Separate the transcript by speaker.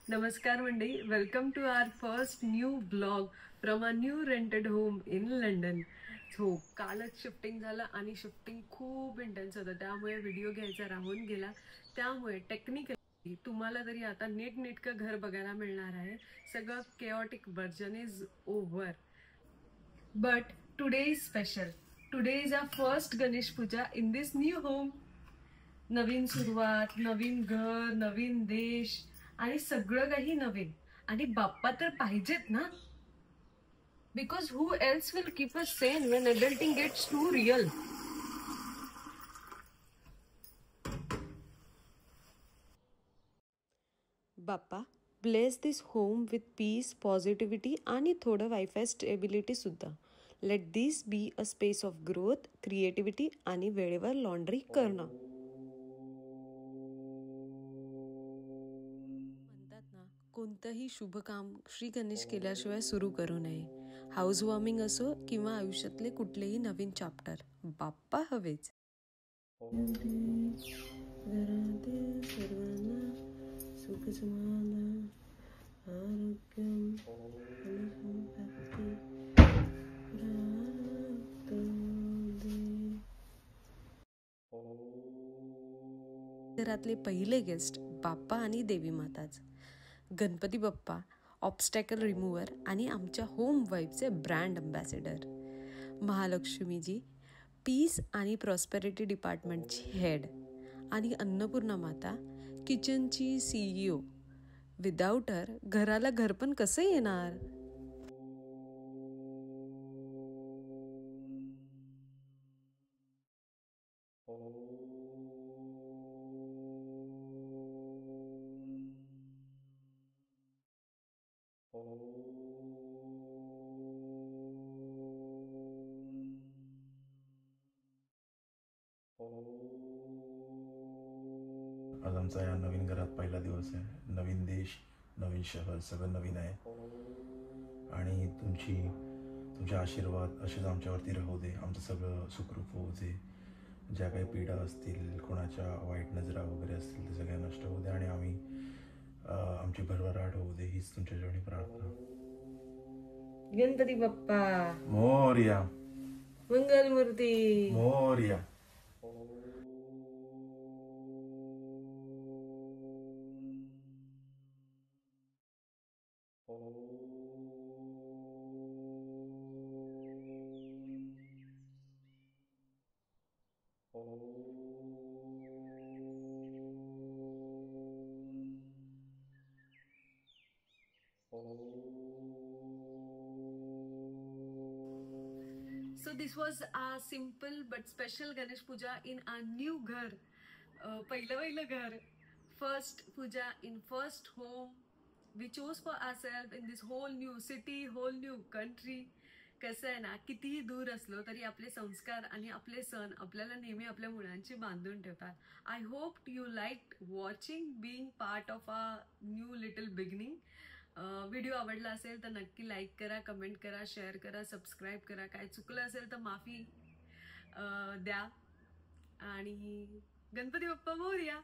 Speaker 1: नमस्कार मंडळी, welcome to our first new blog from a new rented home in London. हो, कालच shifting झालं आणि शिफ्टिंग खूप इंटेन्स होतं, त्यामुळे व्हिडिओ घ्यायचा राहून गेला. त्यामुळे टेक्निकली तुम्हाला तरी आता नीटनेटकं घर बघायला मिळणार आहे. सगळं chaotic version is over. But today is special. Today is our first Ganesh Puja in this new home. नवीन सुरुवात, नवीन घर, नवीन देश आणि सगळं काही नवीन. आणि बाप्पा तर पाहिजेत ना, because who else will keep us sane when adulting gets too real. Bappa, bless this home with peace, positivity आणि थोडं वायफाय स्टेबिलिटी सुद्धा. Let this be a space of growth, creativity आणि वेळेवर लॉन्ड्री करणं. म्हणतात ना, कोणतंही शुभ काम श्री गणेश केल्याशिवाय सुरू करू नये. हाऊस वॉर्मिंग असो किंवा आयुष्यातले कुठलेही नवीन चॅप्टर, बाप्पा हवेच. घरातील सर्वांना सुख समाधान आरोग्यम आणि संपत्ती प्राप्त दे. घरातले पहिले गेस्ट बाप्पा आणि देवी माताच. गणपती बाप्पा ऑब्स्टॅकल रिमूव्हर आणि आमच्या होम वाईफचे ब्रँड अम्बॅसेडर. महालक्ष्मीजी पीस आणि प्रॉस्पेरिटी डिपार्टमेंटची हेड. आणि अन्नपूर्णा माता किचनची CEO. विदाऊट हर घराला घरपण कसं येणार.
Speaker 2: आज आमचा या नवीन घरात पहिला दिवस आहे. नवीन देश, नवीन शहर, सगळं नवीन आहे. आणि तुमचे आशीर्वाद असेच आमच्यावरती राहू दे. आमचं सगळं सुखरूप होऊ दे. ज्या काही पीडा असतील, कोणाच्या वाईट नजरा वगैरे असतील, ते सगळ्या नष्ट होऊ दे आणि आमची भरभराट होऊ दे, हीच तुमच्याजवळ प्रार्थना.
Speaker 1: Ganpati Bappa
Speaker 2: Morya.
Speaker 1: Mangalmurti
Speaker 2: Morya.
Speaker 1: So this was a simple but special Ganesh Puja in a new घर. पहिलं घर. First puja in first home. We chose for ourselves in this whole new city, whole new country. कसं आहे ना, कितीही दूर असलो तरी आपले संस्कार आणि आपले सण आपल्याला नेहमी आपल्या मुलांची बांधून ठेवतात. I hope you like watching being part of a new little beginning. Video आवडला असेल तर नक्की लाईक करा, कमेंट करा, शेअर करा, सबस्क्राईब करा. काय चुकलं असेल तर माफी द्या. आणि गणपती बाप्पा मोरया.